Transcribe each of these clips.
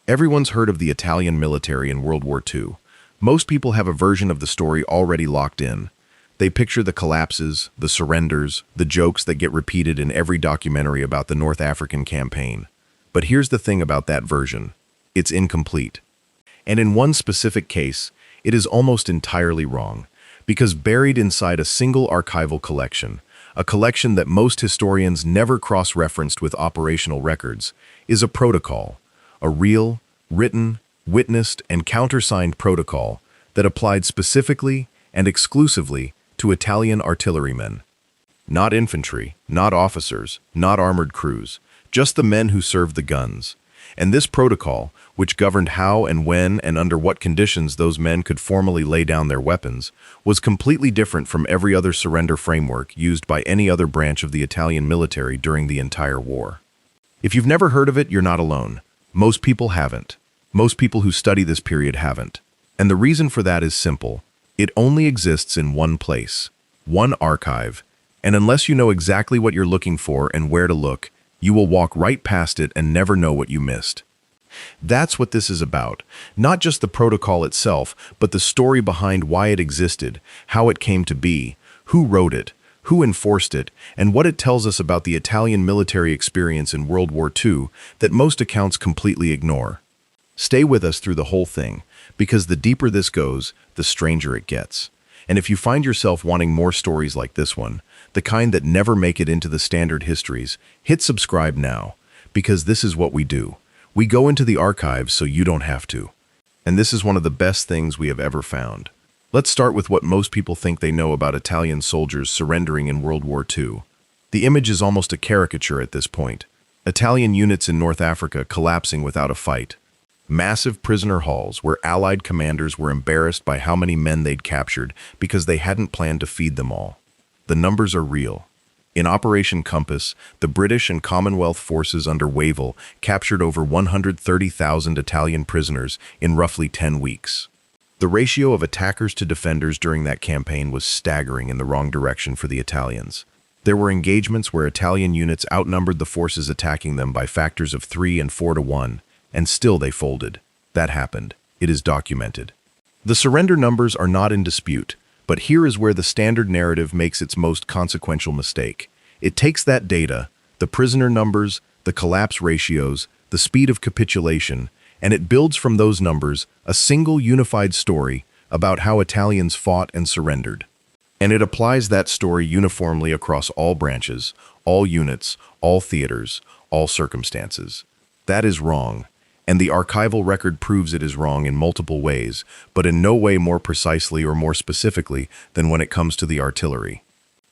Everyone's heard of the Italian military in World War II. Most people have a version of the story already locked in. They picture the collapses, the surrenders, the jokes that get repeated in every documentary about the North African campaign. But here's the thing about that version. It's incomplete. And in one specific case, it is almost entirely wrong, because buried inside a single archival collection, a collection that most historians never cross-referenced with operational records, is a protocol, a real, written, witnessed, and countersigned protocol that applied specifically and exclusively to Italian artillerymen. Not infantry, not officers, not armored crews, just the men who served the guns. And this protocol, which governed how and when and under what conditions those men could formally lay down their weapons, was completely different from every other surrender framework used by any other branch of the Italian military during the entire war. If you've never heard of it, you're not alone. Most people haven't. Most people who study this period haven't. And the reason for that is simple. It only exists in one place, one archive, and unless you know exactly what you're looking for and where to look, you will walk right past it and never know what you missed. That's what this is about. Not just the protocol itself, but the story behind why it existed, how it came to be, who wrote it, who enforced it, and what it tells us about the Italian military experience in World War II that most accounts completely ignore. Stay with us through the whole thing, because the deeper this goes, the stranger it gets. And if you find yourself wanting more stories like this one, the kind that never make it into the standard histories, hit subscribe now, because this is what we do. We go into the archives so you don't have to. And this is one of the best things we have ever found. Let's start with what most people think they know about Italian soldiers surrendering in World War II. The image is almost a caricature at this point. Italian units in North Africa collapsing without a fight. Massive prisoner hauls where Allied commanders were embarrassed by how many men they'd captured because they hadn't planned to feed them all. The numbers are real. In Operation Compass, the British and Commonwealth forces under Wavell captured over 130,000 Italian prisoners in roughly 10 weeks. The ratio of attackers to defenders during that campaign was staggering in the wrong direction for the Italians. There were engagements where Italian units outnumbered the forces attacking them by factors of 3 and 4 to 1, and still they folded. That happened. It is documented. The surrender numbers are not in dispute. But here is where the standard narrative makes its most consequential mistake. It takes that data, the prisoner numbers, the collapse ratios, the speed of capitulation, and it builds from those numbers a single unified story about how Italians fought and surrendered. And it applies that story uniformly across all branches, all units, all theaters, all circumstances. That is wrong. And the archival record proves it is wrong in multiple ways, but in no way more precisely or more specifically than when it comes to the artillery.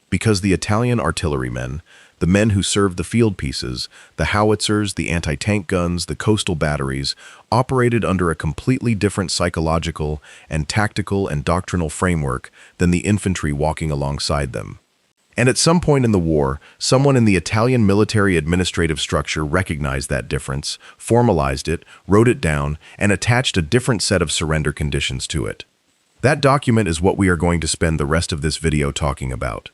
Because the Italian artillerymen, the men who served the field pieces, the howitzers, the anti-tank guns, the coastal batteries, operated under a completely different psychological and tactical and doctrinal framework than the infantry walking alongside them. And at some point in the war, someone in the Italian military administrative structure recognized that difference, formalized it, wrote it down, and attached a different set of surrender conditions to it. That document is what we are going to spend the rest of this video talking about.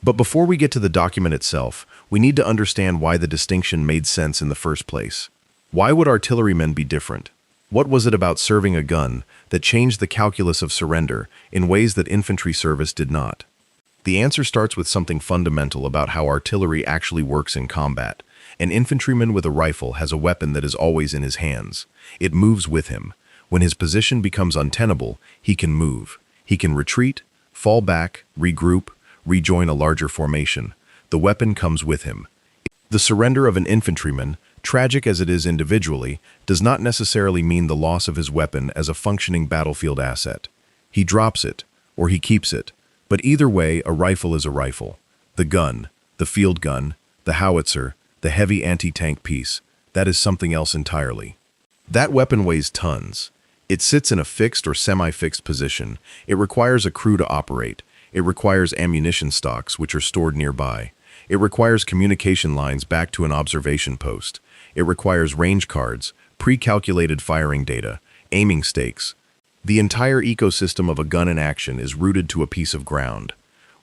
But before we get to the document itself, we need to understand why the distinction made sense in the first place. Why would artillerymen be different? What was it about serving a gun that changed the calculus of surrender in ways that infantry service did not? The answer starts with something fundamental about how artillery actually works in combat. An infantryman with a rifle has a weapon that is always in his hands. It moves with him. When his position becomes untenable, he can move. He can retreat, fall back, regroup, rejoin a larger formation. The weapon comes with him. The surrender of an infantryman, tragic as it is individually, does not necessarily mean the loss of his weapon as a functioning battlefield asset. He drops it, or he keeps it. But either way, a rifle is a rifle. The gun, the field gun, the howitzer, the heavy anti-tank piece, that is something else entirely. That weapon weighs tons. It sits in a fixed or semi-fixed position. It requires a crew to operate. It requires ammunition stocks, which are stored nearby. It requires communication lines back to an observation post. It requires range cards, pre-calculated firing data, aiming stakes. The entire ecosystem of a gun in action is rooted to a piece of ground.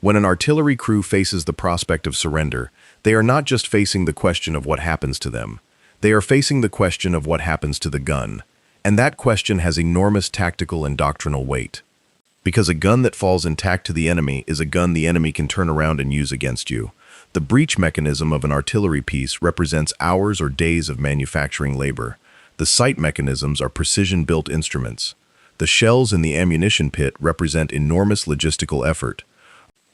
When an artillery crew faces the prospect of surrender, they are not just facing the question of what happens to them. They are facing the question of what happens to the gun, and that question has enormous tactical and doctrinal weight. Because a gun that falls intact to the enemy is a gun the enemy can turn around and use against you. The breech mechanism of an artillery piece represents hours or days of manufacturing labor. The sight mechanisms are precision-built instruments. The shells in the ammunition pit represent enormous logistical effort.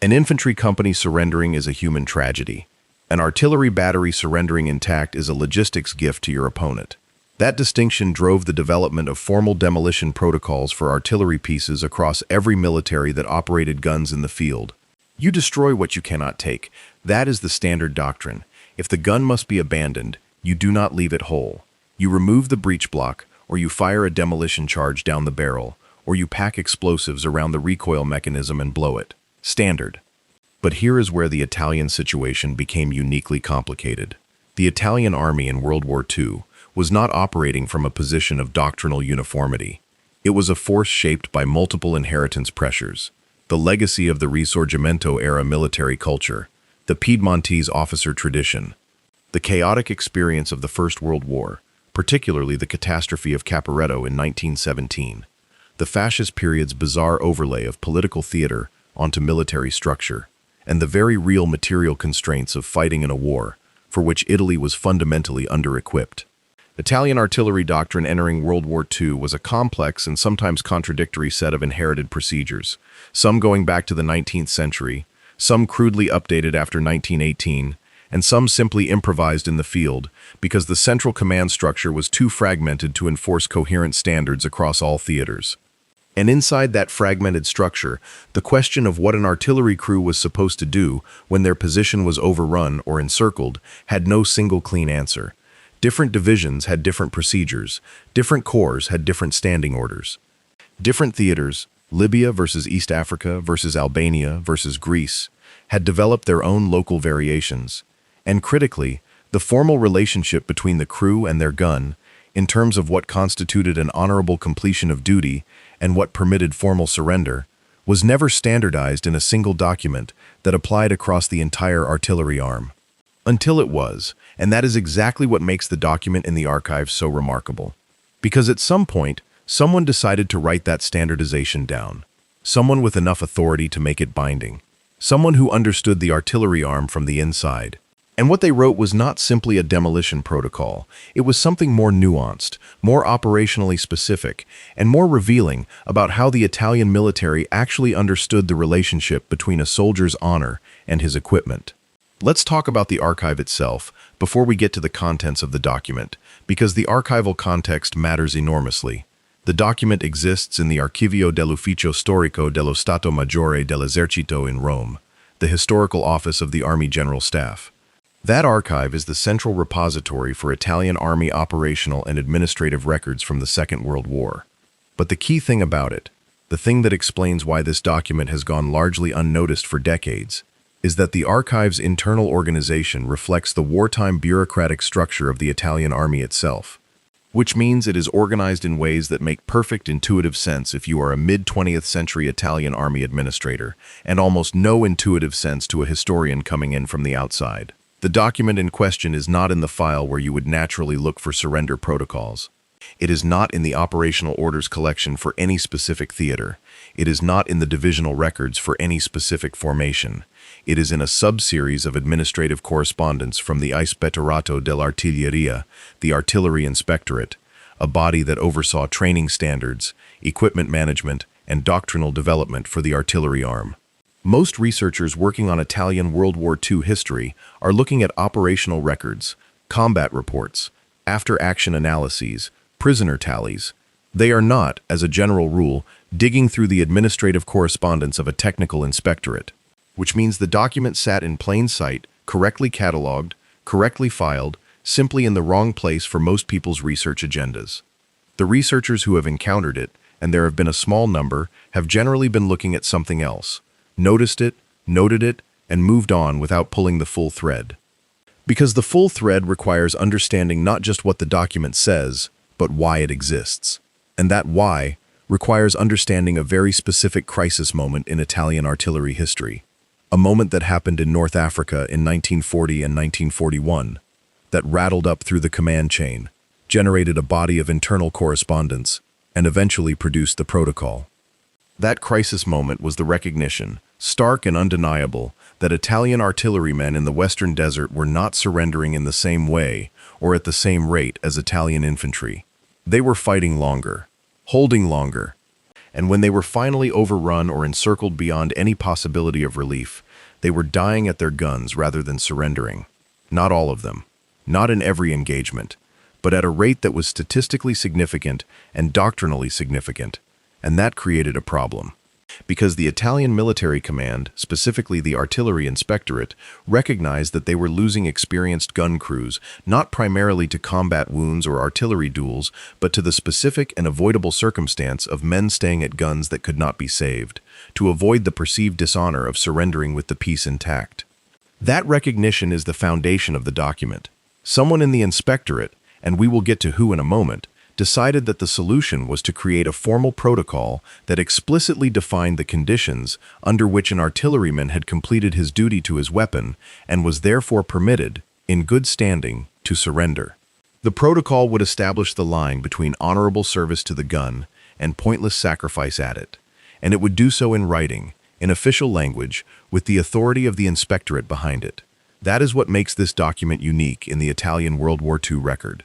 An infantry company surrendering is a human tragedy. An artillery battery surrendering intact is a logistics gift to your opponent. That distinction drove the development of formal demolition protocols for artillery pieces across every military that operated guns in the field. You destroy what you cannot take. That is the standard doctrine. If the gun must be abandoned, you do not leave it whole. You remove the breech block, or you fire a demolition charge down the barrel, or you pack explosives around the recoil mechanism and blow it. Standard. But here is where the Italian situation became uniquely complicated. The Italian army in World War II was not operating from a position of doctrinal uniformity. It was a force shaped by multiple inheritance pressures, the legacy of the Risorgimento-era military culture, the Piedmontese officer tradition, the chaotic experience of the First World War, particularly the catastrophe of Caporetto in 1917, the fascist period's bizarre overlay of political theater onto military structure, and the very real material constraints of fighting in a war for which Italy was fundamentally under-equipped. Italian artillery doctrine entering World War II was a complex and sometimes contradictory set of inherited procedures, some going back to the 19th century, some crudely updated after 1918, and some simply improvised in the field because the central command structure was too fragmented to enforce coherent standards across all theaters. And inside that fragmented structure, the question of what an artillery crew was supposed to do when their position was overrun or encircled had no single clean answer. Different divisions had different procedures, different corps had different standing orders. Different theaters, Libya versus East Africa versus Albania versus Greece, had developed their own local variations. And critically, the formal relationship between the crew and their gun, in terms of what constituted an honorable completion of duty and what permitted formal surrender, was never standardized in a single document that applied across the entire artillery arm. Until it was, and that is exactly what makes the document in the archives so remarkable. Because at some point, someone decided to write that standardization down. Someone with enough authority to make it binding. Someone who understood the artillery arm from the inside. And what they wrote was not simply a demolition protocol. It was something more nuanced, more operationally specific, and more revealing about how the Italian military actually understood the relationship between a soldier's honor and his equipment. Let's talk about the archive itself before we get to the contents of the document, because the archival context matters enormously. The document exists in the Archivio dell'Ufficio Storico dello Stato Maggiore dell'Esercito in Rome, the historical office of the Army General Staff. That archive is the central repository for Italian Army operational and administrative records from the Second World War. But the key thing about it, the thing that explains why this document has gone largely unnoticed for decades, is that the archive's internal organization reflects the wartime bureaucratic structure of the Italian Army itself, which means it is organized in ways that make perfect intuitive sense if you are a mid-20th century Italian Army administrator, and almost no intuitive sense to a historian coming in from the outside. The document in question is not in the file where you would naturally look for surrender protocols. It is not in the operational orders collection for any specific theater. It is not in the divisional records for any specific formation. It is in a sub-series of administrative correspondence from the Ispettorato dell'Artiglieria, the Artillery Inspectorate, a body that oversaw training standards, equipment management, and doctrinal development for the artillery arm. Most researchers working on Italian World War II history are looking at operational records, combat reports, after-action analyses, prisoner tallies. They are not, as a general rule, digging through the administrative correspondence of a technical inspectorate, which means the document sat in plain sight, correctly cataloged, correctly filed, simply in the wrong place for most people's research agendas. The researchers who have encountered it, and there have been a small number, have generally been looking at something else, noticed it, noted it, and moved on without pulling the full thread. Because the full thread requires understanding not just what the document says, but why it exists. And that why requires understanding a very specific crisis moment in Italian artillery history, a moment that happened in North Africa in 1940 and 1941. that rattled up through the command chain, generated a body of internal correspondence, and eventually produced the protocol. That crisis moment was the recognition, stark and undeniable, that Italian artillerymen in the Western Desert were not surrendering in the same way or at the same rate as Italian infantry. They were fighting longer, holding longer, and when they were finally overrun or encircled beyond any possibility of relief, they were dying at their guns rather than surrendering. Not all of them, not in every engagement, but at a rate that was statistically significant and doctrinally significant, and that created a problem. Because the Italian military command, specifically the Artillery Inspectorate, recognized that they were losing experienced gun crews, not primarily to combat wounds or artillery duels, but to the specific and avoidable circumstance of men staying at guns that could not be saved, to avoid the perceived dishonor of surrendering with the peace intact. That recognition is the foundation of the document. Someone in the Inspectorate, and we will get to who in a moment, decided that the solution was to create a formal protocol that explicitly defined the conditions under which an artilleryman had completed his duty to his weapon and was therefore permitted, in good standing, to surrender. The protocol would establish the line between honorable service to the gun and pointless sacrifice at it, and it would do so in writing, in official language, with the authority of the Inspectorate behind it. That is what makes this document unique in the Italian World War II record.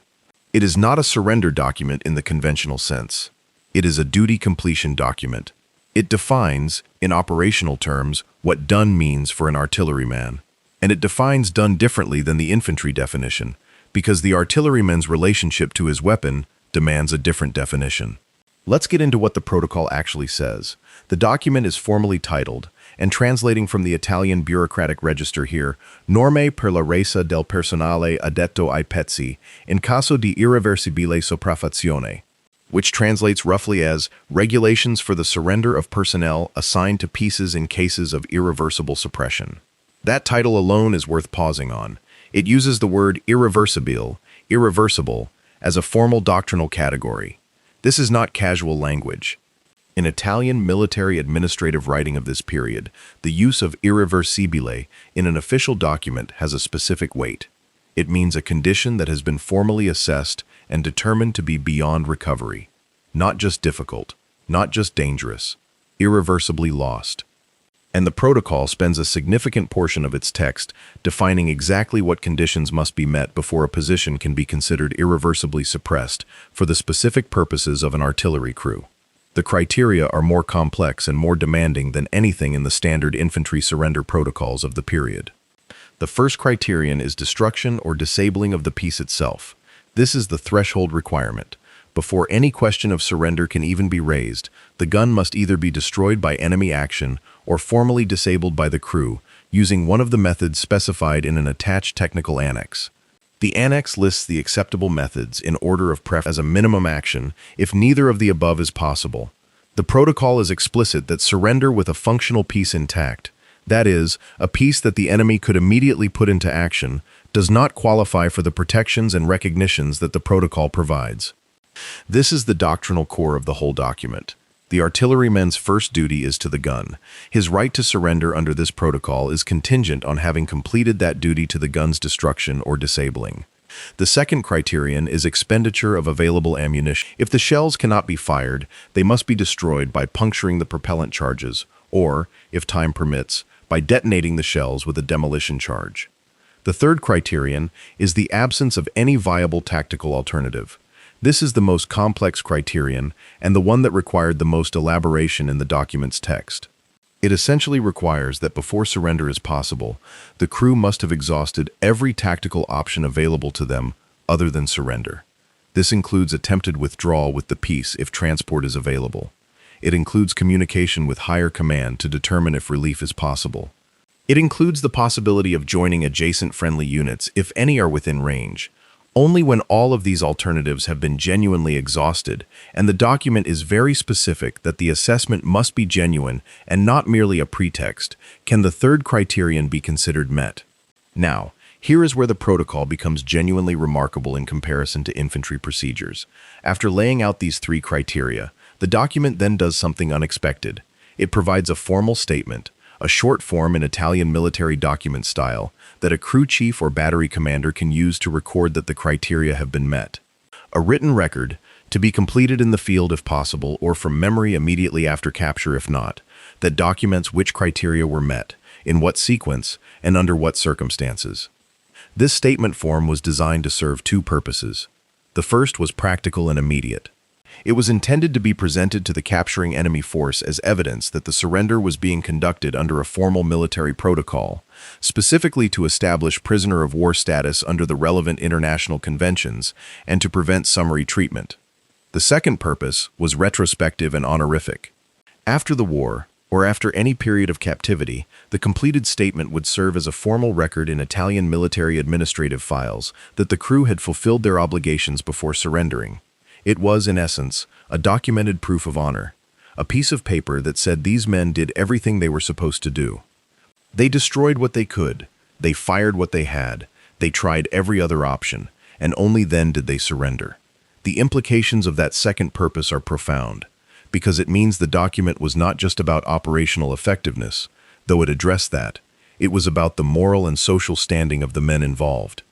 It is not a surrender document in the conventional sense. It is a duty completion document. It defines, in operational terms, what done means for an artilleryman. And it defines done differently than the infantry definition, because the artilleryman's relationship to his weapon demands a different definition. Let's get into what the protocol actually says. The document is formally titled, and translating from the Italian bureaucratic register here, Norme per la resa del personale addetto ai pezzi in caso di irreversibile sopraffazione, which translates roughly as Regulations for the Surrender of Personnel Assigned to Pieces in Cases of Irreversible Suppression. That title alone is worth pausing on. It uses the word irreversible, as a formal doctrinal category. This is not casual language. In Italian military administrative writing of this period, the use of irreversibile in an official document has a specific weight. It means a condition that has been formally assessed and determined to be beyond recovery. Not just difficult, not just dangerous, irreversibly lost. And the protocol spends a significant portion of its text defining exactly what conditions must be met before a position can be considered irreversibly suppressed for the specific purposes of an artillery crew. The criteria are more complex and more demanding than anything in the standard infantry surrender protocols of the period. The first criterion is destruction or disabling of the piece itself. This is the threshold requirement. Before any question of surrender can even be raised, the gun must either be destroyed by enemy action or formally disabled by the crew, using one of the methods specified in an attached technical annex. The annex lists the acceptable methods in order of preference as a minimum action if neither of the above is possible. The protocol is explicit that surrender with a functional piece intact, that is, a piece that the enemy could immediately put into action, does not qualify for the protections and recognitions that the protocol provides. This is the doctrinal core of the whole document. The artilleryman's first duty is to the gun. His right to surrender under this protocol is contingent on having completed that duty to the gun's destruction or disabling. The second criterion is expenditure of available ammunition. If the shells cannot be fired, they must be destroyed by puncturing the propellant charges, or, if time permits, by detonating the shells with a demolition charge. The third criterion is the absence of any viable tactical alternative. This is the most complex criterion and the one that required the most elaboration in the document's text. It essentially requires that before surrender is possible, the crew must have exhausted every tactical option available to them other than surrender. This includes attempted withdrawal with the piece if transport is available. It includes communication with higher command to determine if relief is possible. It includes the possibility of joining adjacent friendly units if any are within range. Only when all of these alternatives have been genuinely exhausted, and the document is very specific that the assessment must be genuine and not merely a pretext, can the third criterion be considered met. Now, here is where the protocol becomes genuinely remarkable in comparison to infantry procedures. After laying out these three criteria, the document then does something unexpected. It provides a formal statement, a short form in Italian military document style that a crew chief or battery commander can use to record that the criteria have been met. A written record, to be completed in the field if possible or from memory immediately after capture if not, that documents which criteria were met, in what sequence, and under what circumstances. This statement form was designed to serve two purposes. The first was practical and immediate. It was intended to be presented to the capturing enemy force as evidence that the surrender was being conducted under a formal military protocol, specifically to establish prisoner of war status under the relevant international conventions and to prevent summary treatment. The second purpose was retrospective and honorific. After the war, or after any period of captivity, the completed statement would serve as a formal record in Italian military administrative files that the crew had fulfilled their obligations before surrendering. It was, in essence, a documented proof of honor, a piece of paper that said these men did everything they were supposed to do. They destroyed what they could, they fired what they had, they tried every other option, and only then did they surrender. The implications of that second purpose are profound, because it means the document was not just about operational effectiveness, though it addressed that. It was about the moral and social standing of the men involved.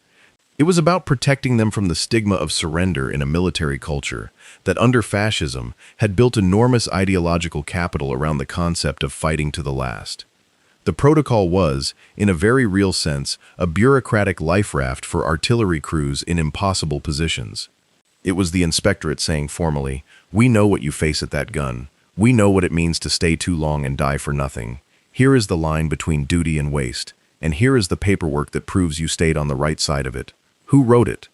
It was about protecting them from the stigma of surrender in a military culture that, under fascism, had built enormous ideological capital around the concept of fighting to the last. The protocol was, in a very real sense, a bureaucratic life raft for artillery crews in impossible positions. It was the inspectorate saying formally, "We know what you face at that gun. We know what it means to stay too long and die for nothing. Here is the line between duty and waste, and here is the paperwork that proves you stayed on the right side of it. Who wrote it?"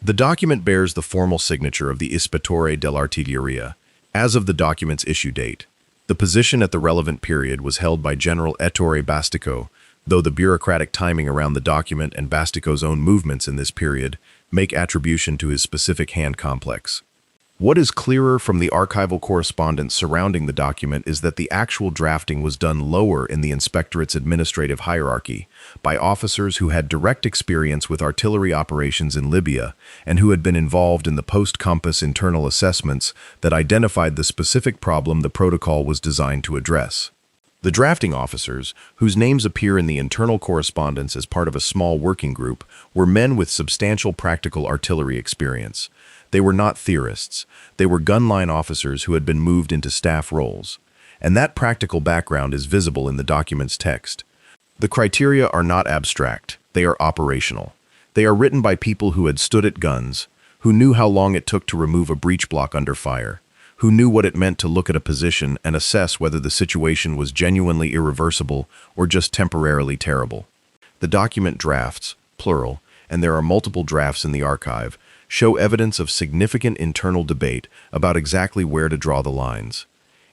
The document bears the formal signature of the Ispettore dell'Artiglieria, as of the document's issue date. The position at the relevant period was held by General Ettore Bastico, though the bureaucratic timing around the document and Bastico's own movements in this period make attribution to his specific hand complex. What is clearer from the archival correspondence surrounding the document is that the actual drafting was done lower in the inspectorate's administrative hierarchy by officers who had direct experience with artillery operations in Libya and who had been involved in the post-compass internal assessments that identified the specific problem the protocol was designed to address. The drafting officers, whose names appear in the internal correspondence as part of a small working group, were men with substantial practical artillery experience. They were not theorists. They were gunline officers who had been moved into staff roles. And that practical background is visible in the document's text. The criteria are not abstract. They are operational. They are written by people who had stood at guns, who knew how long it took to remove a breech block under fire, who knew what it meant to look at a position and assess whether the situation was genuinely irreversible or just temporarily terrible. The document drafts, plural, and there are multiple drafts in the archive, show evidence of significant internal debate about exactly where to draw the lines.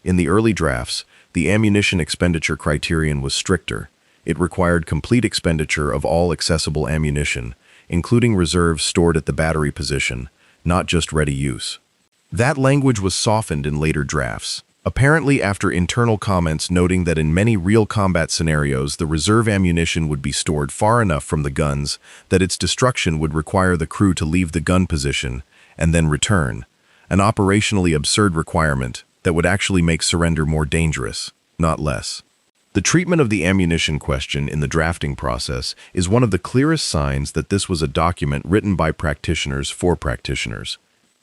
In the early drafts, the ammunition expenditure criterion was stricter. It required complete expenditure of all accessible ammunition, including reserves stored at the battery position, not just ready use. That language was softened in later drafts, apparently after internal comments noting that in many real combat scenarios the reserve ammunition would be stored far enough from the guns that its destruction would require the crew to leave the gun position and then return, an operationally absurd requirement that would actually make surrender more dangerous, not less. The treatment of the ammunition question in the drafting process is one of the clearest signs that this was a document written by practitioners for practitioners.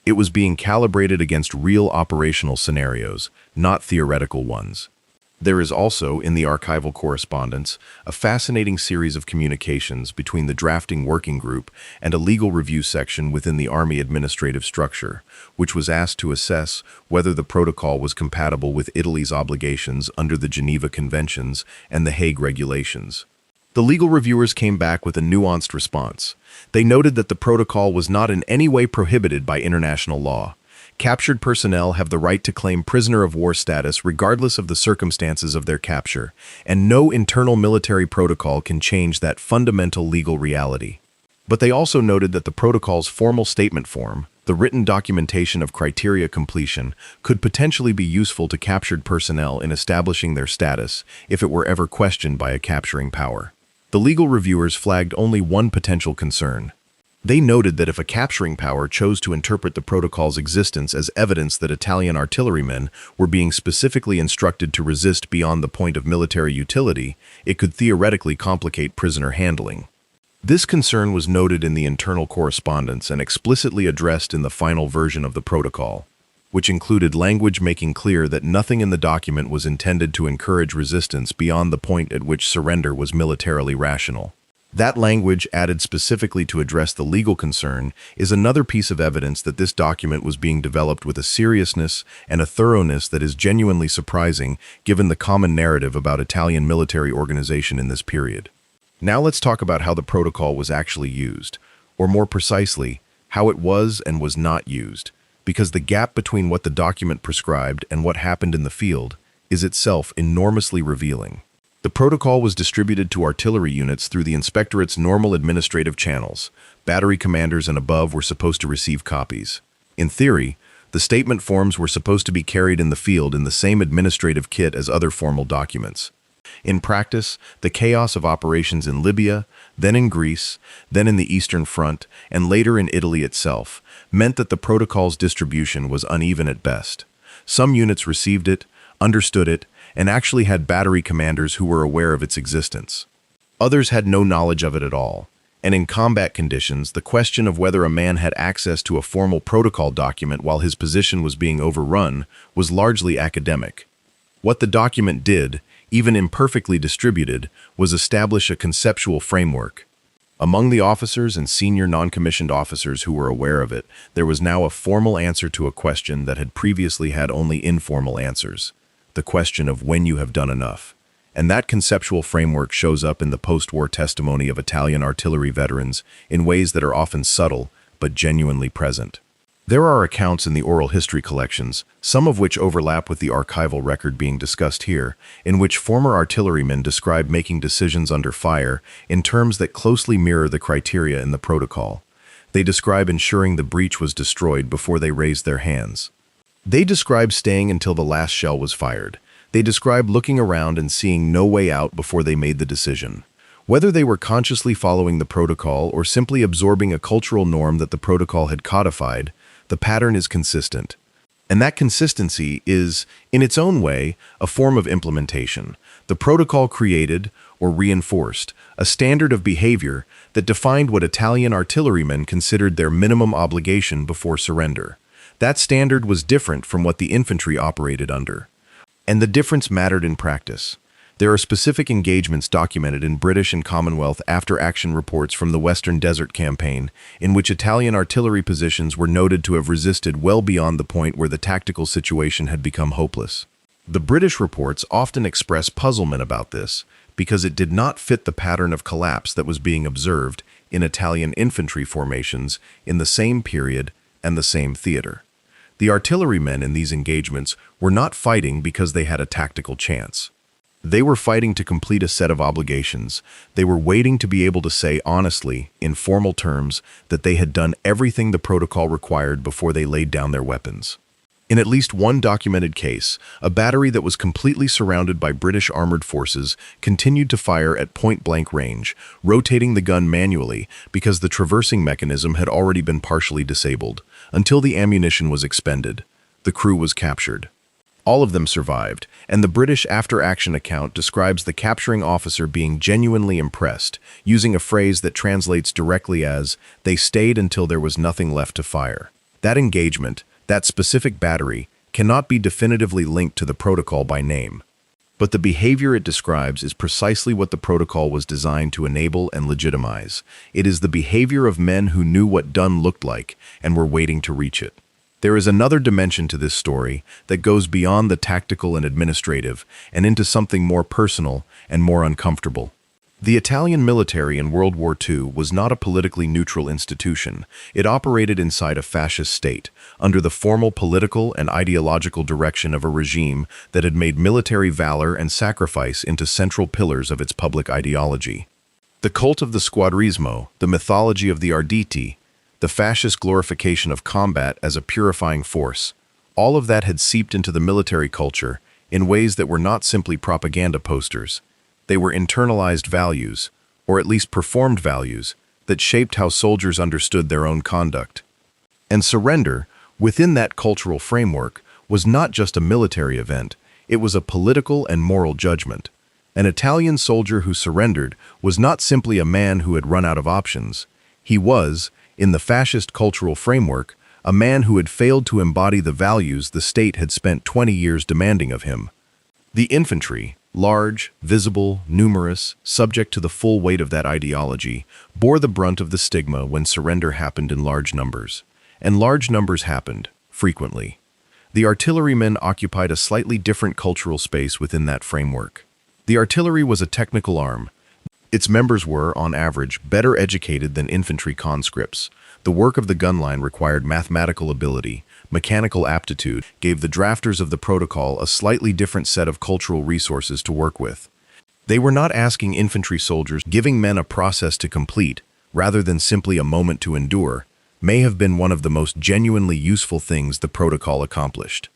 It was being calibrated against real operational scenarios, not theoretical ones. There is also, in the archival correspondence, a fascinating series of communications between the drafting working group and a legal review section within the Army administrative structure, which was asked to assess whether the protocol was compatible with Italy's obligations under the Geneva Conventions and the Hague Regulations. The legal reviewers came back with a nuanced response. They noted that the protocol was not in any way prohibited by international law. Captured personnel have the right to claim prisoner of war status regardless of the circumstances of their capture, and no internal military protocol can change that fundamental legal reality. But they also noted that the protocol's formal statement form, the written documentation of criteria completion, could potentially be useful to captured personnel in establishing their status if it were ever questioned by a capturing power. The legal reviewers flagged only one potential concern. They noted that if a capturing power chose to interpret the protocol's existence as evidence that Italian artillerymen were being specifically instructed to resist beyond the point of military utility, it could theoretically complicate prisoner handling. This concern was noted in the internal correspondence and explicitly addressed in the final version of the protocol, which included language making clear that nothing in the document was intended to encourage resistance beyond the point at which surrender was militarily rational. That language, added specifically to address the legal concern, is another piece of evidence that this document was being developed with a seriousness and a thoroughness that is genuinely surprising given the common narrative about Italian military organization in this period. Now let's talk about how the protocol was actually used, or more precisely, how it was and was not used, because the gap between what the document prescribed and what happened in the field is itself enormously revealing. The protocol was distributed to artillery units through the inspectorate's normal administrative channels. Battery commanders and above were supposed to receive copies. In theory, the statement forms were supposed to be carried in the field in the same administrative kit as other formal documents. In practice, the chaos of operations in Libya, then in Greece, then in the Eastern Front, and later in Italy itself, meant that the protocol's distribution was uneven at best. Some units received it, understood it, and actually had battery commanders who were aware of its existence. Others had no knowledge of it at all, and in combat conditions, the question of whether a man had access to a formal protocol document while his position was being overrun was largely academic. What the document did, even imperfectly distributed, was establish a conceptual framework. Among the officers and senior non-commissioned officers who were aware of it, there was now a formal answer to a question that had previously had only informal answers. The question of when you have done enough. And that conceptual framework shows up in the post-war testimony of Italian artillery veterans in ways that are often subtle but genuinely present. There are accounts in the oral history collections, some of which overlap with the archival record being discussed here, in which former artillerymen describe making decisions under fire in terms that closely mirror the criteria in the protocol. They describe ensuring the breach was destroyed before they raised their hands. They describe staying until the last shell was fired. They describe looking around and seeing no way out before they made the decision. Whether they were consciously following the protocol or simply absorbing a cultural norm that the protocol had codified, the pattern is consistent. And that consistency is, in its own way, a form of implementation. The protocol created, or reinforced, a standard of behavior that defined what Italian artillerymen considered their minimum obligation before surrender. That standard was different from what the infantry operated under. And the difference mattered in practice. There are specific engagements documented in British and Commonwealth after-action reports from the Western Desert Campaign, in which Italian artillery positions were noted to have resisted well beyond the point where the tactical situation had become hopeless. The British reports often express puzzlement about this, because it did not fit the pattern of collapse that was being observed in Italian infantry formations in the same period and the same theater. The artillerymen in these engagements were not fighting because they had a tactical chance. They were fighting to complete a set of obligations. They were waiting to be able to say honestly, in formal terms, that they had done everything the protocol required before they laid down their weapons. In at least one documented case, a battery that was completely surrounded by British armored forces continued to fire at point-blank range, rotating the gun manually because the traversing mechanism had already been partially disabled, until the ammunition was expended. The crew was captured. All of them survived, and the British after-action account describes the capturing officer being genuinely impressed, using a phrase that translates directly as, "They stayed until there was nothing left to fire." That engagement, that specific battery, cannot be definitively linked to the protocol by name. But the behavior it describes is precisely what the protocol was designed to enable and legitimize. It is the behavior of men who knew what done looked like and were waiting to reach it. There is another dimension to this story that goes beyond the tactical and administrative and into something more personal and more uncomfortable. The Italian military in World War II was not a politically neutral institution. It operated inside a fascist state, under the formal political and ideological direction of a regime that had made military valor and sacrifice into central pillars of its public ideology. The cult of the squadrismo, the mythology of the Arditi, the fascist glorification of combat as a purifying force, all of that had seeped into the military culture in ways that were not simply propaganda posters. They were internalized values, or at least performed values, that shaped how soldiers understood their own conduct. And surrender, within that cultural framework, was not just a military event, it was a political and moral judgment. An Italian soldier who surrendered was not simply a man who had run out of options. He was, in the fascist cultural framework, a man who had failed to embody the values the state had spent 20 years demanding of him. The infantry, large, visible, numerous, subject to the full weight of that ideology, bore the brunt of the stigma when surrender happened in large numbers. And large numbers happened, frequently. The artillerymen occupied a slightly different cultural space within that framework. The artillery was a technical arm. Its members were, on average, better educated than infantry conscripts. The work of the gun line required mathematical ability, mechanical aptitude, gave the drafters of the protocol a slightly different set of cultural resources to work with. They were not asking infantry soldiers, giving men a process to complete, rather than simply a moment to endure, may have been one of the most genuinely useful things the protocol accomplished.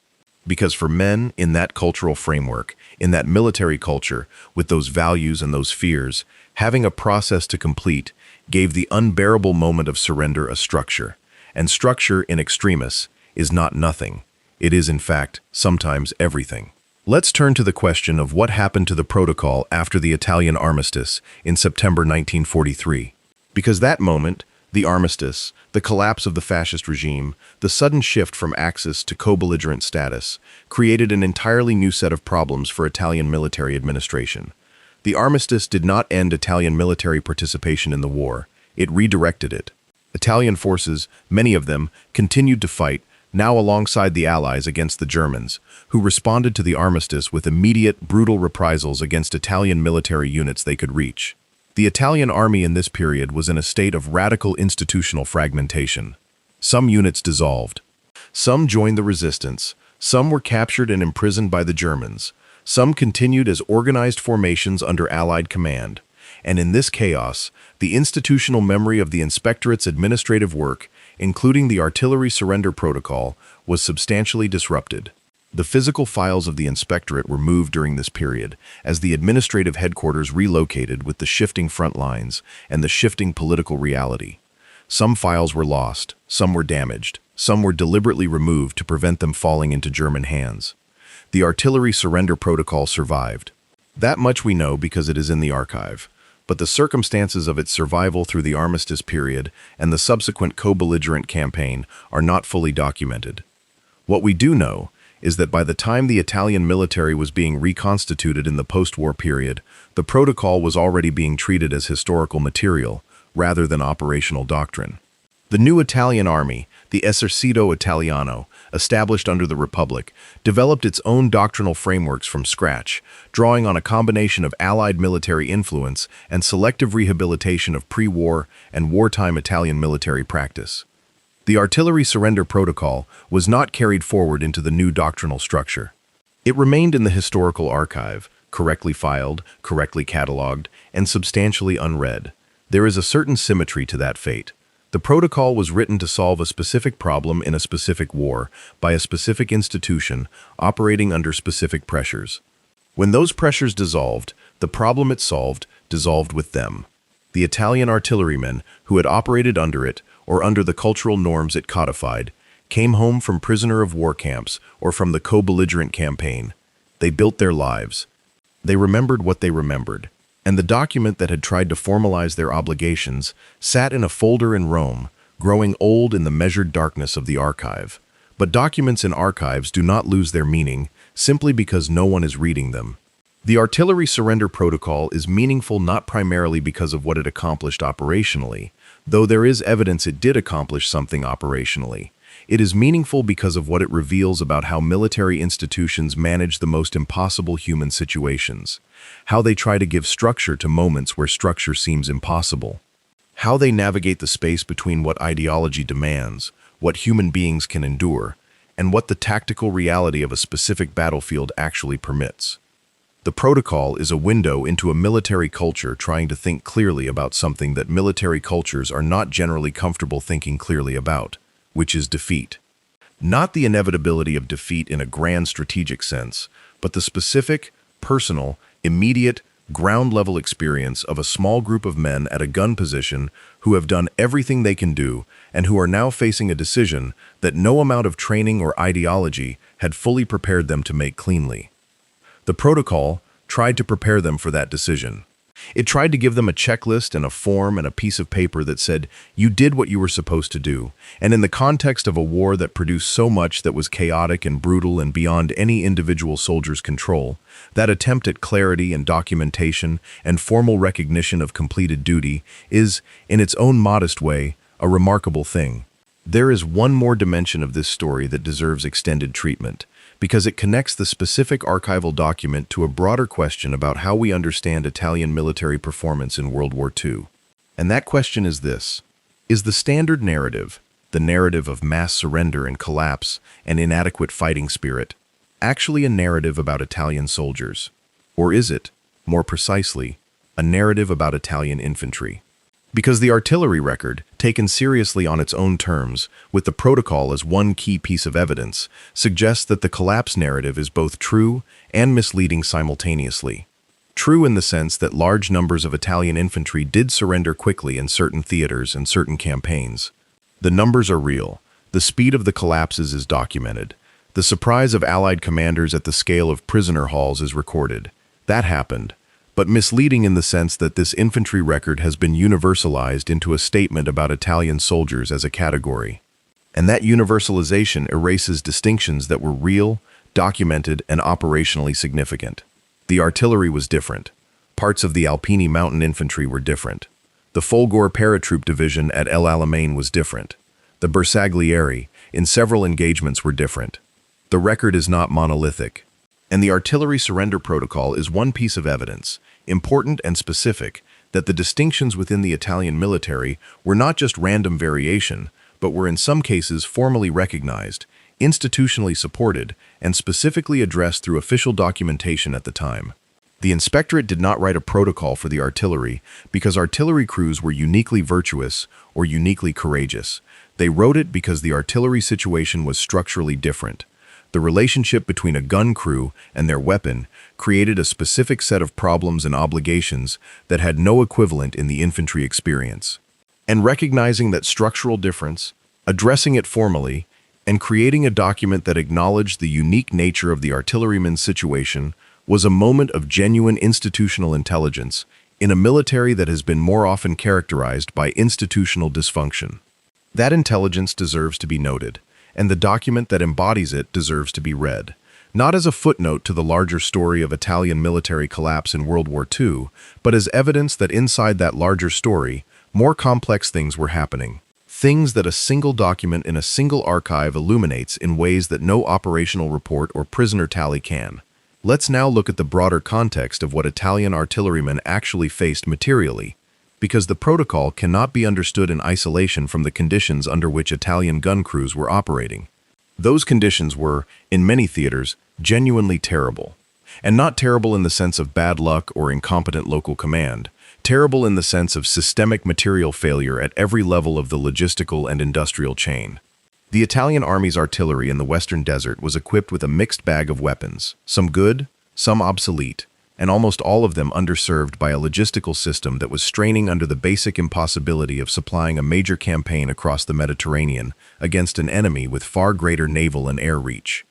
Because for men in that cultural framework, in that military culture, with those values and those fears, having a process to complete gave the unbearable moment of surrender a structure. And structure, in extremis, is not nothing. It is, in fact, sometimes everything. Let's turn to the question of what happened to the protocol after the Italian armistice in September 1943. Because that moment, the armistice, the collapse of the fascist regime, the sudden shift from Axis to co-belligerent status, created an entirely new set of problems for Italian military administration. The armistice did not end Italian military participation in the war, it redirected it. Italian forces, many of them, continued to fight, now alongside the Allies against the Germans, who responded to the armistice with immediate, brutal reprisals against Italian military units they could reach. The Italian army in this period was in a state of radical institutional fragmentation. Some units dissolved. Some joined the resistance. Some were captured and imprisoned by the Germans. Some continued as organized formations under Allied command. And in this chaos, the institutional memory of the inspectorate's administrative work, including the artillery surrender protocol, was substantially disrupted. The physical files of the inspectorate were moved during this period, as the administrative headquarters relocated with the shifting front lines and the shifting political reality. Some files were lost, some were damaged, some were deliberately removed to prevent them falling into German hands. The artillery surrender protocol survived. That much we know because it is in the archive, but the circumstances of its survival through the armistice period and the subsequent co-belligerent campaign are not fully documented. What we do know is that by the time the Italian military was being reconstituted in the post-war period, the protocol was already being treated as historical material, rather than operational doctrine. The new Italian army, the Esercito Italiano, established under the Republic, developed its own doctrinal frameworks from scratch, drawing on a combination of Allied military influence and selective rehabilitation of pre-war and wartime Italian military practice. The artillery surrender protocol was not carried forward into the new doctrinal structure. It remained in the historical archive, correctly filed, correctly catalogued, and substantially unread. There is a certain symmetry to that fate. The protocol was written to solve a specific problem in a specific war by a specific institution operating under specific pressures. When those pressures dissolved, the problem it solved dissolved with them. The Italian artillerymen, who had operated under it, or under the cultural norms it codified, came home from prisoner of war camps or from the co-belligerent campaign. They built their lives. They remembered what they remembered, and the document that had tried to formalize their obligations sat in a folder in Rome, growing old in the measured darkness of the archive. But documents in archives do not lose their meaning simply because no one is reading them. The artillery surrender protocol is meaningful not primarily because of what it accomplished operationally, though there is evidence it did accomplish something operationally. It is meaningful because of what it reveals about how military institutions manage the most impossible human situations, how they try to give structure to moments where structure seems impossible, how they navigate the space between what ideology demands, what human beings can endure, and what the tactical reality of a specific battlefield actually permits. The protocol is a window into a military culture trying to think clearly about something that military cultures are not generally comfortable thinking clearly about, which is defeat. Not the inevitability of defeat in a grand strategic sense, but the specific, personal, immediate, ground-level experience of a small group of men at a gun position who have done everything they can do and who are now facing a decision that no amount of training or ideology had fully prepared them to make cleanly. The protocol tried to prepare them for that decision. It tried to give them a checklist and a form and a piece of paper that said, you did what you were supposed to do, and in the context of a war that produced so much that was chaotic and brutal and beyond any individual soldier's control, that attempt at clarity and documentation and formal recognition of completed duty is, in its own modest way, a remarkable thing. There is one more dimension of this story that deserves extended treatment, because it connects the specific archival document to a broader question about how we understand Italian military performance in World War II. And that question is this: is the standard narrative, the narrative of mass surrender and collapse and inadequate fighting spirit, actually a narrative about Italian soldiers? Or is it, more precisely, a narrative about Italian infantry? Because the artillery record, taken seriously on its own terms, with the protocol as one key piece of evidence, suggests that the collapse narrative is both true and misleading simultaneously. True in the sense that large numbers of Italian infantry did surrender quickly in certain theaters and certain campaigns. The numbers are real. The speed of the collapses is documented. The surprise of Allied commanders at the scale of prisoner hauls is recorded. That happened. But misleading in the sense that this infantry record has been universalized into a statement about Italian soldiers as a category. And that universalization erases distinctions that were real, documented, and operationally significant. The artillery was different. Parts of the Alpini mountain infantry were different. The Folgore paratroop division at El Alamein was different. The Bersaglieri, in several engagements, were different. The record is not monolithic. And the artillery surrender protocol is one piece of evidence, important and specific, that the distinctions within the Italian military were not just random variation, but were in some cases formally recognized, institutionally supported, and specifically addressed through official documentation at the time. The inspectorate did not write a protocol for the artillery because artillery crews were uniquely virtuous or uniquely courageous. They wrote it because the artillery situation was structurally different. The relationship between a gun crew and their weapon created a specific set of problems and obligations that had no equivalent in the infantry experience. And recognizing that structural difference, addressing it formally, and creating a document that acknowledged the unique nature of the artilleryman's situation was a moment of genuine institutional intelligence in a military that has been more often characterized by institutional dysfunction. That intelligence deserves to be noted, and the document that embodies it deserves to be read, not as a footnote to the larger story of Italian military collapse in World War II, but as evidence that inside that larger story, more complex things were happening. Things that a single document in a single archive illuminates in ways that no operational report or prisoner tally can. Let's now look at the broader context of what Italian artillerymen actually faced materially, because the protocol cannot be understood in isolation from the conditions under which Italian gun crews were operating. Those conditions were, in many theaters, genuinely terrible. And not terrible in the sense of bad luck or incompetent local command, terrible in the sense of systemic material failure at every level of the logistical and industrial chain. The Italian Army's artillery in the Western Desert was equipped with a mixed bag of weapons, some good, some obsolete, and almost all of them underserved by a logistical system that was straining under the basic impossibility of supplying a major campaign across the Mediterranean against an enemy with far greater naval and air reach.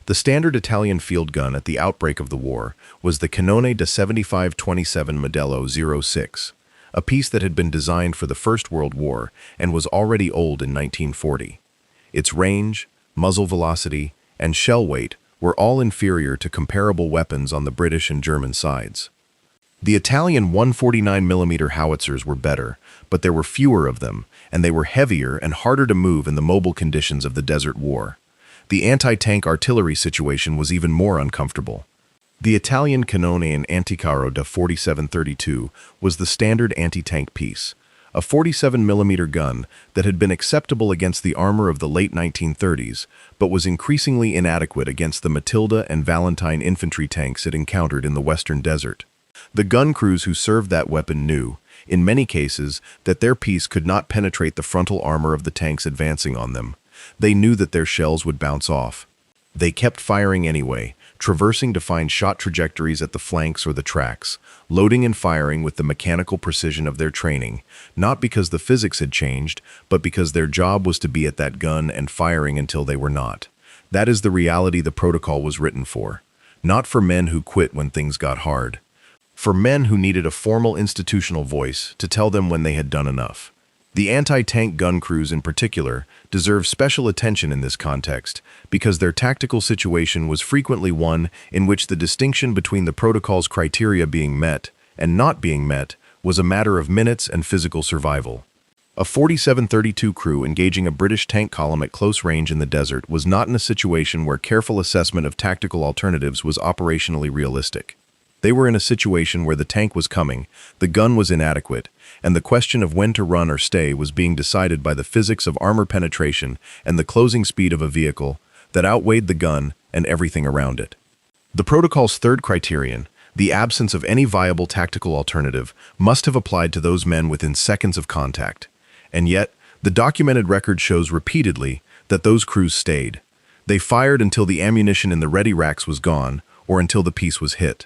The standard Italian field gun at the outbreak of the war was the Cannone da 7527 Modello 06, a piece that had been designed for the First World War and was already old in 1940. Its range, muzzle velocity, and shell weight were all inferior to comparable weapons on the British and German sides. The Italian 149mm howitzers were better, but there were fewer of them, and they were heavier and harder to move in the mobile conditions of the Desert War. The anti-tank artillery situation was even more uncomfortable. The Italian Cannone and Anticarro da 4732 was the standard anti-tank piece, a 47mm gun that had been acceptable against the armor of the late 1930s, but was increasingly inadequate against the Matilda and Valentine infantry tanks it encountered in the Western Desert. The gun crews who served that weapon knew, in many cases, that their piece could not penetrate the frontal armor of the tanks advancing on them. They knew that their shells would bounce off. They kept firing anyway, traversing to find shot trajectories at the flanks or the tracks, loading and firing with the mechanical precision of their training, not because the physics had changed, but because their job was to be at that gun and firing until they were not. That is the reality the protocol was written for. Not for men who quit when things got hard. For men who needed a formal institutional voice to tell them when they had done enough. The anti-tank gun crews in particular deserve special attention in this context because their tactical situation was frequently one in which the distinction between the protocol's criteria being met and not being met was a matter of minutes and physical survival. A 4732 crew engaging a British tank column at close range in the desert was not in a situation where careful assessment of tactical alternatives was operationally realistic. They were in a situation where the tank was coming, the gun was inadequate, and the question of when to run or stay was being decided by the physics of armor penetration and the closing speed of a vehicle that outweighed the gun and everything around it. The protocol's third criterion, the absence of any viable tactical alternative, must have applied to those men within seconds of contact. And yet, the documented record shows repeatedly that those crews stayed. They fired until the ammunition in the ready racks was gone or until the piece was hit.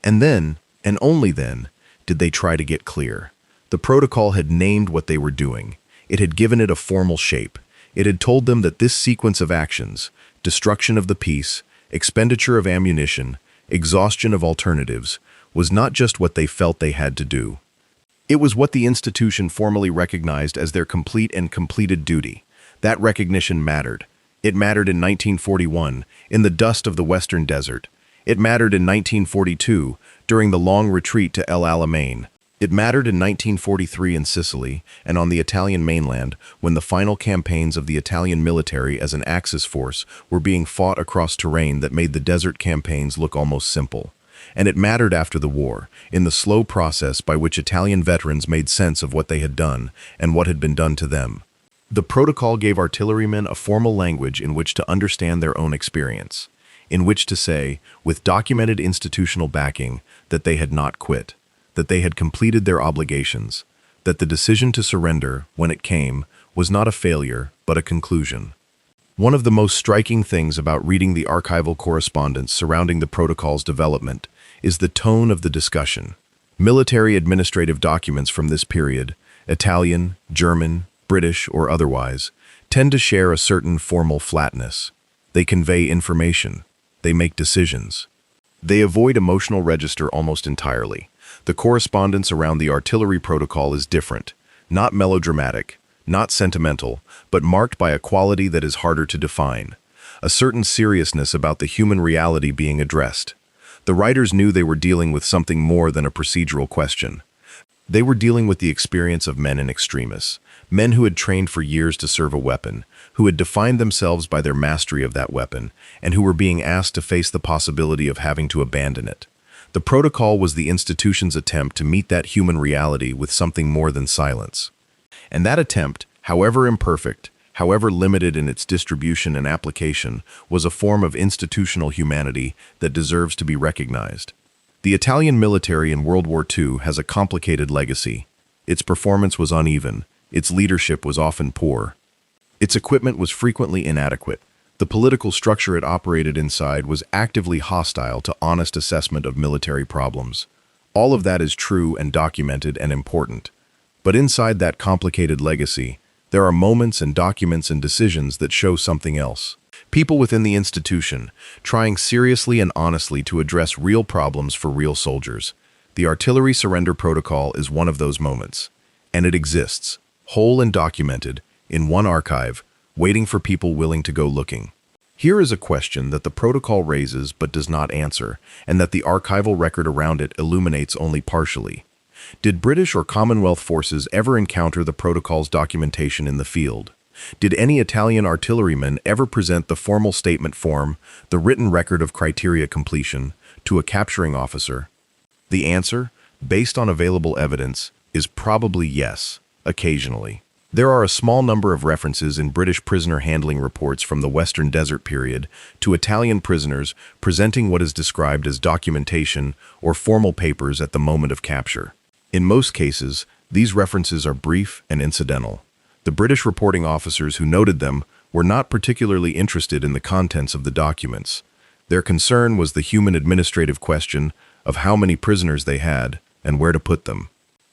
And then, and only then, did they try to get clear. The protocol had named what they were doing. It had given it a formal shape. It had told them that this sequence of actions, destruction of the piece, expenditure of ammunition, exhaustion of alternatives, was not just what they felt they had to do. It was what the institution formally recognized as their complete and completed duty. That recognition mattered. It mattered in 1941, in the dust of the Western Desert. It mattered in 1942, during the long retreat to El Alamein. It mattered in 1943 in Sicily and on the Italian mainland when the final campaigns of the Italian military as an Axis force were being fought across terrain that made the desert campaigns look almost simple. And it mattered after the war, in the slow process by which Italian veterans made sense of what they had done and what had been done to them. The protocol gave artillerymen a formal language in which to understand their own experience, in which to say, with documented institutional backing, that they had not quit, that they had completed their obligations, that the decision to surrender, when it came, was not a failure, but a conclusion. One of the most striking things about reading the archival correspondence surrounding the protocol's development is the tone of the discussion. Military administrative documents from this period, Italian, German, British, or otherwise, tend to share a certain formal flatness. They convey information. They make decisions. They avoid emotional register almost entirely. The correspondence around the artillery protocol is different, not melodramatic, not sentimental, but marked by a quality that is harder to define, a certain seriousness about the human reality being addressed. The writers knew they were dealing with something more than a procedural question. They were dealing with the experience of men in extremis, men who had trained for years to serve a weapon, who had defined themselves by their mastery of that weapon, and who were being asked to face the possibility of having to abandon it. The protocol was the institution's attempt to meet that human reality with something more than silence. And that attempt, however imperfect, however limited in its distribution and application, was a form of institutional humanity that deserves to be recognized. The Italian military in World War II has a complicated legacy. Its performance was uneven. Its leadership was often poor. Its equipment was frequently inadequate. The political structure it operated inside was actively hostile to honest assessment of military problems. All of that is true and documented and important. But inside that complicated legacy, there are moments and documents and decisions that show something else. People within the institution, trying seriously and honestly to address real problems for real soldiers. The artillery surrender protocol is one of those moments. And it exists, whole and documented, in one archive, waiting for people willing to go looking. Here is a question that the protocol raises but does not answer, and that the archival record around it illuminates only partially. Did British or Commonwealth forces ever encounter the protocol's documentation in the field? Did any Italian artillerymen ever present the formal statement form, the written record of criteria completion, to a capturing officer? The answer, based on available evidence, is probably yes, occasionally. There are a small number of references in British prisoner handling reports from the Western Desert period to Italian prisoners presenting what is described as documentation or formal papers at the moment of capture. In most cases, these references are brief and incidental. The British reporting officers who noted them were not particularly interested in the contents of the documents. Their concern was the human administrative question of how many prisoners they had and where to put them.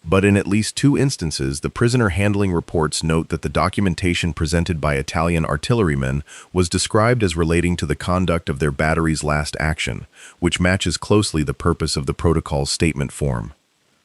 But in at least 2 instances, the prisoner handling reports note that the documentation presented by Italian artillerymen was described as relating to the conduct of their battery's last action, which matches closely the purpose of the protocol's statement form.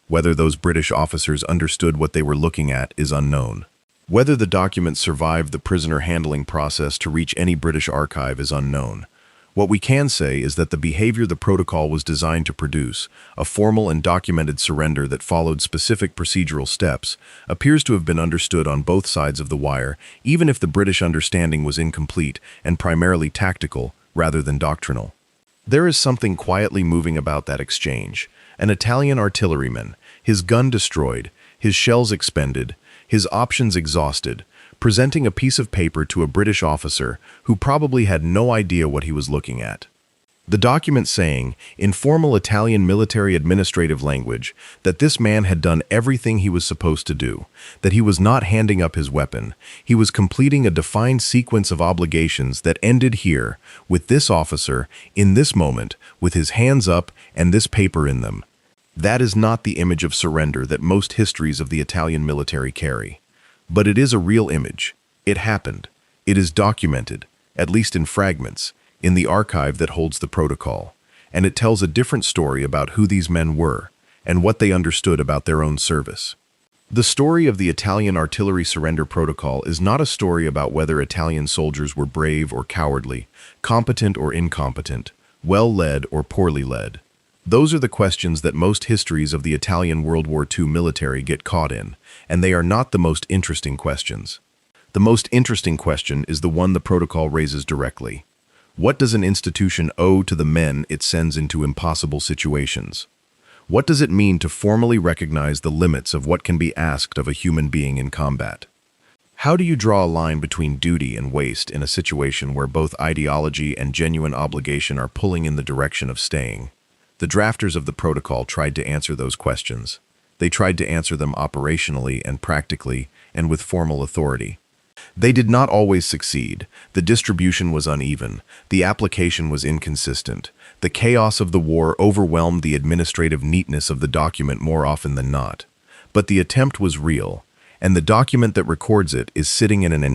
Whether those British officers understood what they were looking at is unknown. Whether the documents survived the prisoner handling process to reach any British archive is unknown. What we can say is that the behavior the protocol was designed to produce, a formal and documented surrender that followed specific procedural steps, appears to have been understood on both sides of the wire, even if the British understanding was incomplete and primarily tactical rather than doctrinal. There is something quietly moving about that exchange. An Italian artilleryman, his gun destroyed, his shells expended, his options exhausted, presenting a piece of paper to a British officer who probably had no idea what he was looking at. The document saying, in formal Italian military administrative language, that this man had done everything he was supposed to do, that he was not handing up his weapon, he was completing a defined sequence of obligations that ended here, with this officer, in this moment, with his hands up and this paper in them. That is not the image of surrender that most histories of the Italian military carry. But it is a real image. It happened. It is documented, at least in fragments, in the archive that holds the protocol, and it tells a different story about who these men were and what they understood about their own service. The story of the Italian artillery surrender protocol is not a story about whether Italian soldiers were brave or cowardly, competent or incompetent, well-led or poorly led. Those are the questions that most histories of the Italian World War II military get caught in, and they are not the most interesting questions. The most interesting question is the one the protocol raises directly. What does an institution owe to the men it sends into impossible situations? What does it mean to formally recognize the limits of what can be asked of a human being in combat? How do you draw a line between duty and waste in a situation where both ideology and genuine obligation are pulling in the direction of staying? The drafters of the protocol tried to answer those questions. They tried to answer them operationally and practically and with formal authority. They did not always succeed. The distribution was uneven. The application was inconsistent. The chaos of the war overwhelmed the administrative neatness of the document more often than not. But the attempt was real, and the document that records it is sitting in an